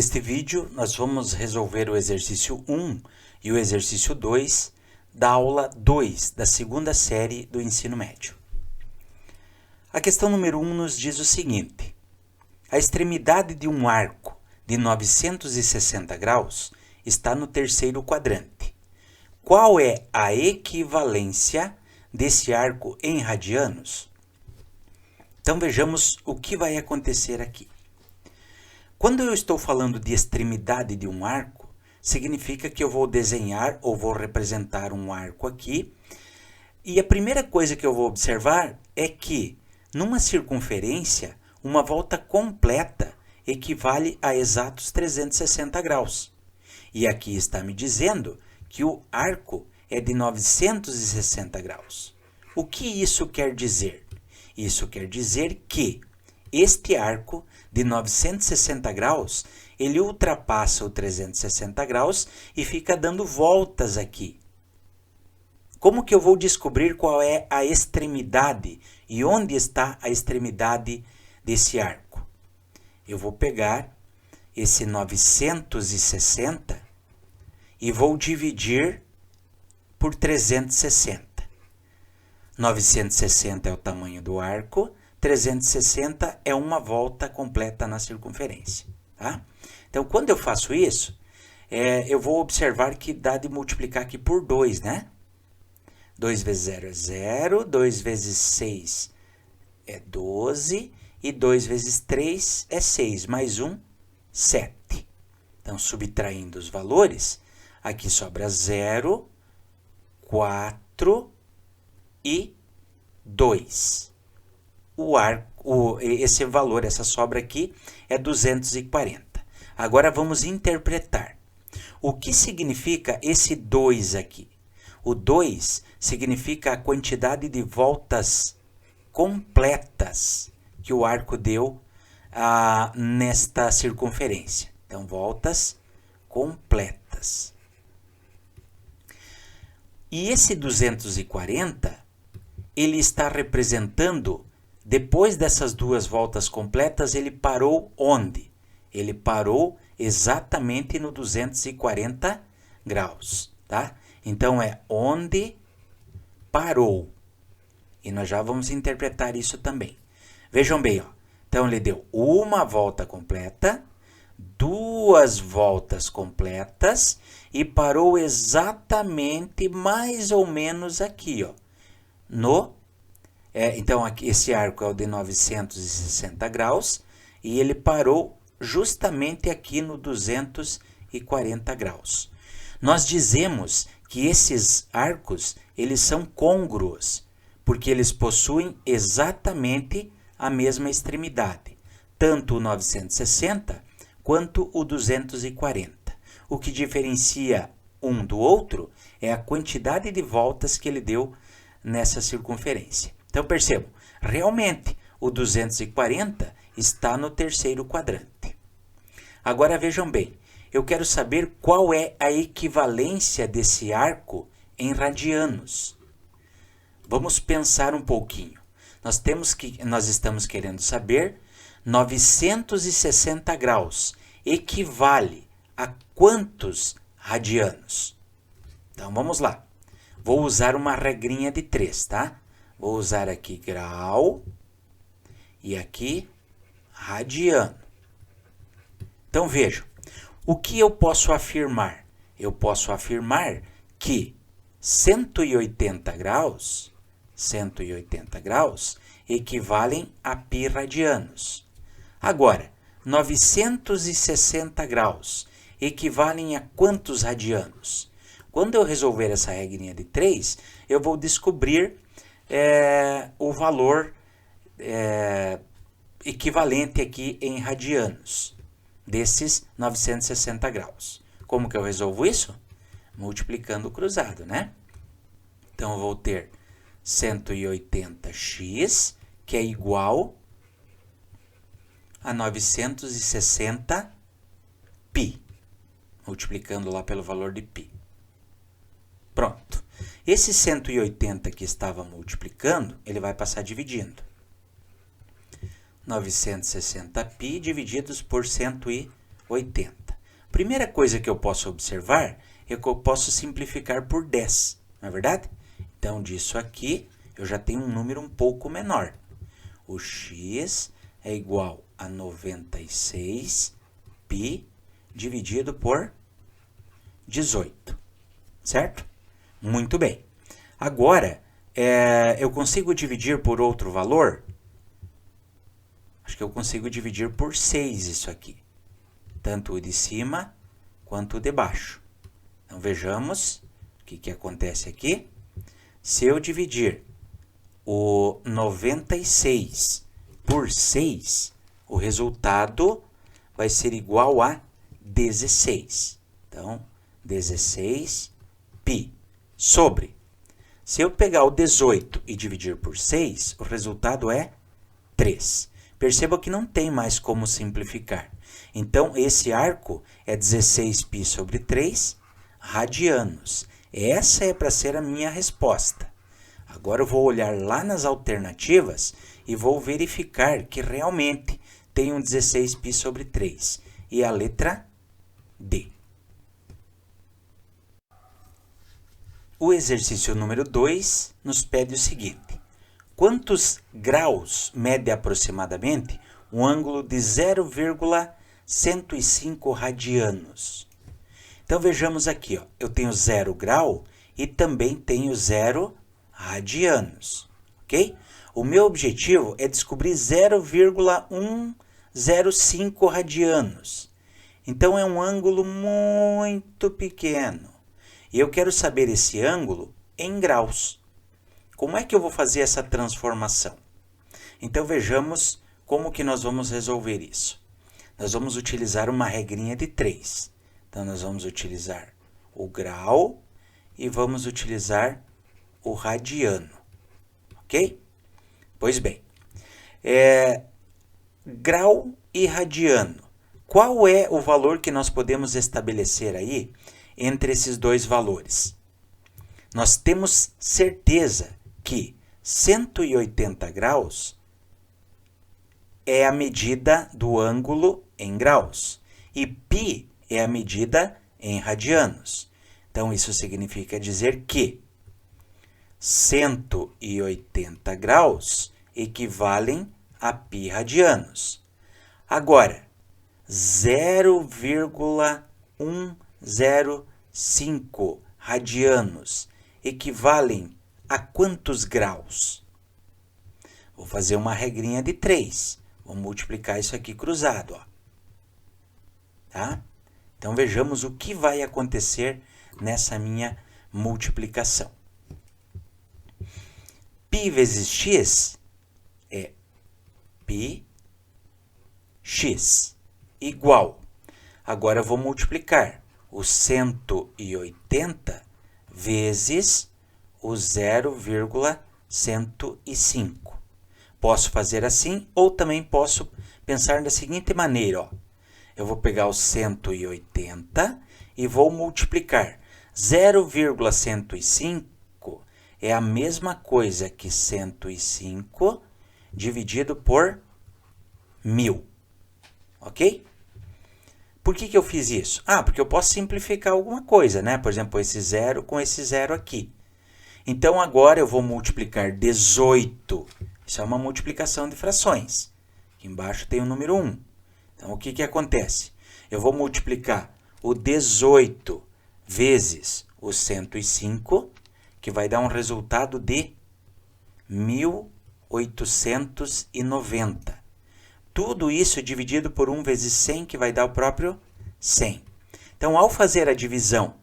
Neste vídeo, nós vamos resolver o exercício 1 e o exercício 2 da aula 2 da segunda série do ensino médio. A questão número 1 nos diz o seguinte: a extremidade de um arco de 960 graus está no terceiro quadrante. Qual é a equivalência desse arco em radianos? Então vejamos o que vai acontecer aqui. Quando eu estou falando de extremidade de um arco, significa que eu vou desenhar ou vou representar um arco aqui. E a primeira coisa que eu vou observar é que, numa circunferência, uma volta completa equivale a exatos 360 graus. E aqui está me dizendo que o arco é de 960 graus. O que isso quer dizer? Isso quer dizer que este arco de 960 graus, ele ultrapassa o 360 graus e fica dando voltas aqui. Como que eu vou descobrir qual é a extremidade e onde está a extremidade desse arco? Eu vou pegar esse 960 e vou dividir por 360. 960 é o tamanho do arco, 360 é uma volta completa na circunferência. Tá? Então, quando eu faço isso, eu vou observar que dá de multiplicar aqui por 2, né? 2 vezes 0 é 0, 2 vezes 6 é 12, e 2 vezes 3 é 6, mais 1, 7. Então, subtraindo os valores, aqui sobra 0, 4 e 2. Esse valor, essa sobra aqui, é 240. Agora vamos interpretar. O que significa esse 2 aqui? O 2 significa a quantidade de voltas completas que o arco deu nesta circunferência. Então, voltas completas. E esse 240, ele está representando, depois dessas duas voltas completas, ele parou onde? Ele parou exatamente no 240 graus, tá? Então, é onde parou. E nós já vamos interpretar isso também. Vejam bem, ó. Então, ele deu uma volta completa, duas voltas completas e parou exatamente mais ou menos aqui, ó. Então, aqui, esse arco é o de 960 graus e ele parou justamente aqui no 240 graus. Nós dizemos que esses arcos, eles são côngruos, porque eles possuem exatamente a mesma extremidade, tanto o 960 quanto o 240. O que diferencia um do outro é a quantidade de voltas que ele deu nessa circunferência. Então, percebam, realmente o 240 está no terceiro quadrante. Agora vejam bem, eu quero saber qual é a equivalência desse arco em radianos. Vamos pensar um pouquinho. Nós estamos querendo saber 960 graus equivale a quantos radianos? Então, vamos lá. Vou usar uma regrinha de 3, tá? Vou usar aqui grau e aqui radiano. Então, vejam. O que eu posso afirmar? Eu posso afirmar que 180 graus equivalem a π radianos. Agora, 960 graus equivalem a quantos radianos? Quando eu resolver essa regrinha de 3, eu vou descobrir o valor equivalente aqui em radianos desses 960 graus. Como que eu resolvo isso? Multiplicando o cruzado, né? Então, eu vou ter 180x, que é igual a 960 π, multiplicando lá pelo valor de π. Pronto. Esse 180 que estava multiplicando, ele vai passar dividindo. 960π divididos por 180. 80. Primeira coisa que eu posso observar é que eu posso simplificar por 10, não é verdade? Então, disso aqui, eu já tenho um número um pouco menor. O x é igual a 96 π dividido por 18, certo? Muito bem. Agora, eu consigo dividir por outro valor? Acho que eu consigo dividir por 6 isso aqui. Tanto o de cima quanto o de baixo. Então, vejamos o que acontece aqui. Se eu dividir o 96 por 6, o resultado vai ser igual a 16. Então, 16 π sobre. Se eu pegar o 18 e dividir por 6, o resultado é 3. Perceba que não tem mais como simplificar. Então, esse arco é 16 π sobre 3 radianos. Essa é para ser a minha resposta. Agora eu vou olhar lá nas alternativas e vou verificar que realmente tem um 16 π sobre 3. E a letra D. O exercício número 2 nos pede o seguinte. Quantos graus mede aproximadamente um ângulo de 0,105 radianos? Então, vejamos aqui, ó, eu tenho 0 grau e também tenho 0 radianos, ok? O meu objetivo é descobrir 0,105 radianos. Então, é um ângulo muito pequeno. E eu quero saber esse ângulo em graus. Como é que eu vou fazer essa transformação? Então, vejamos como que nós vamos resolver isso. Nós vamos utilizar uma regrinha de 3. Então, nós vamos utilizar o grau e vamos utilizar o radiano. Ok? Pois bem, grau e radiano. Qual é o valor que nós podemos estabelecer aí entre esses dois valores? Nós temos certeza que 180 graus é a medida do ângulo em graus e π é a medida em radianos. Então, isso significa dizer que 180 graus equivalem a π radianos. Agora, 0,105 radianos equivalem a quantos graus? Vou fazer uma regrinha de 3. Vou multiplicar isso aqui cruzado, ó. Tá? Então, vejamos o que vai acontecer nessa minha multiplicação. π vezes x é πx igual. Agora, eu vou multiplicar o 180 vezes o 0,105. Posso fazer assim ou também posso pensar da seguinte maneira, ó. Eu vou pegar o 180 e vou multiplicar. 0,105 é a mesma coisa que 105 dividido por 1000. Ok? Por que eu fiz isso? Porque eu posso simplificar alguma coisa, né? Por exemplo, esse 0 com esse 0 aqui. Então, agora eu vou multiplicar 18. Isso é uma multiplicação de frações. Aqui embaixo tem o número 1. Então, o que acontece? Eu vou multiplicar o 18 vezes o 105, que vai dar um resultado de 1890. Tudo isso dividido por 1 vezes 100, que vai dar o próprio 100. Então, ao fazer a divisão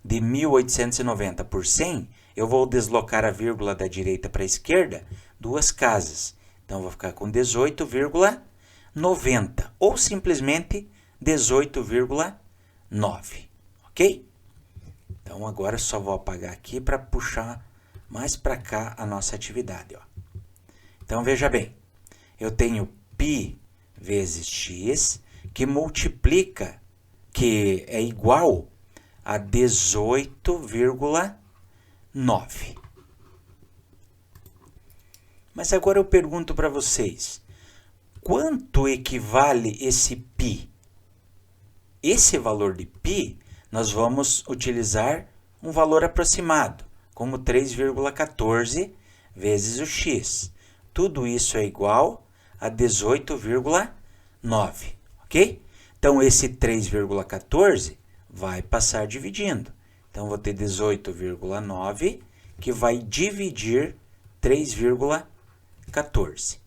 de 1890 por 100, eu vou deslocar a vírgula da direita para a esquerda 2 casas. Então, eu vou ficar com 18,90 ou simplesmente 18,9. Ok? Então, agora eu só vou apagar aqui para puxar mais para cá a nossa atividade, ó. Então, veja bem. Eu tenho π vezes x, que multiplica, que é igual a 18,9. Mas agora eu pergunto para vocês, quanto equivale esse π? esse valor de π, nós vamos utilizar um valor aproximado, como 3,14 vezes o x. Tudo isso é igual a 18,9, ok? Então, esse 3,14 vai passar dividindo. Então, vou ter 18,9 que vai dividir 3,14.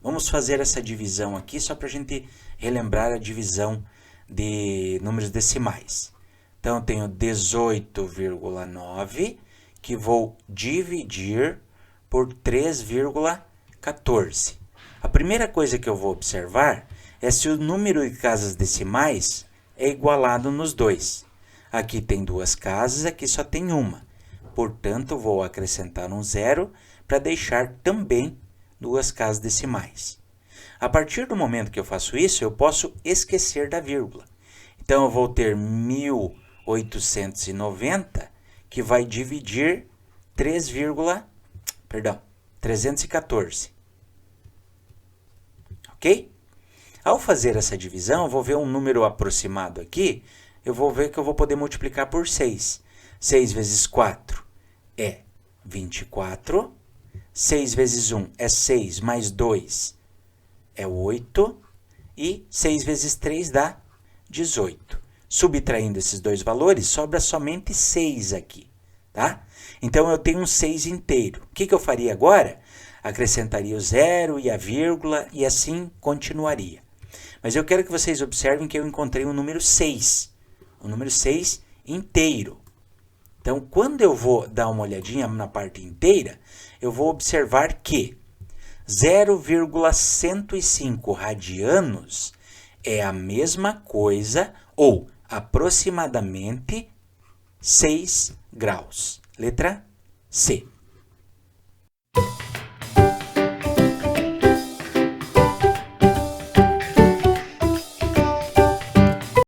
Vamos fazer essa divisão aqui só para a gente relembrar a divisão de números decimais. Então, eu tenho 18,9 que vou dividir por 3,14. A primeira coisa que eu vou observar é se o número de casas decimais é igualado nos dois. Aqui tem duas casas, aqui só tem uma. Portanto, vou acrescentar um zero para deixar também duas casas decimais. A partir do momento que eu faço isso, eu posso esquecer da vírgula. Então, eu vou ter 1890, que vai dividir 314. Ok? Ao fazer essa divisão, eu vou ver um número aproximado aqui, eu vou ver que eu vou poder multiplicar por 6. 6 vezes 4 é 24. 6 vezes 1 é 6, mais 2 é 8. E 6 vezes 3 dá 18. Subtraindo esses dois valores, sobra somente 6 aqui, tá? Então, eu tenho um 6 inteiro. O que eu faria agora? Acrescentaria o zero e a vírgula e assim continuaria. Mas eu quero que vocês observem que eu encontrei o número 6. O número 6 inteiro. Então, quando eu vou dar uma olhadinha na parte inteira, eu vou observar que 0,105 radianos é a mesma coisa, ou aproximadamente 6 graus. Letra C.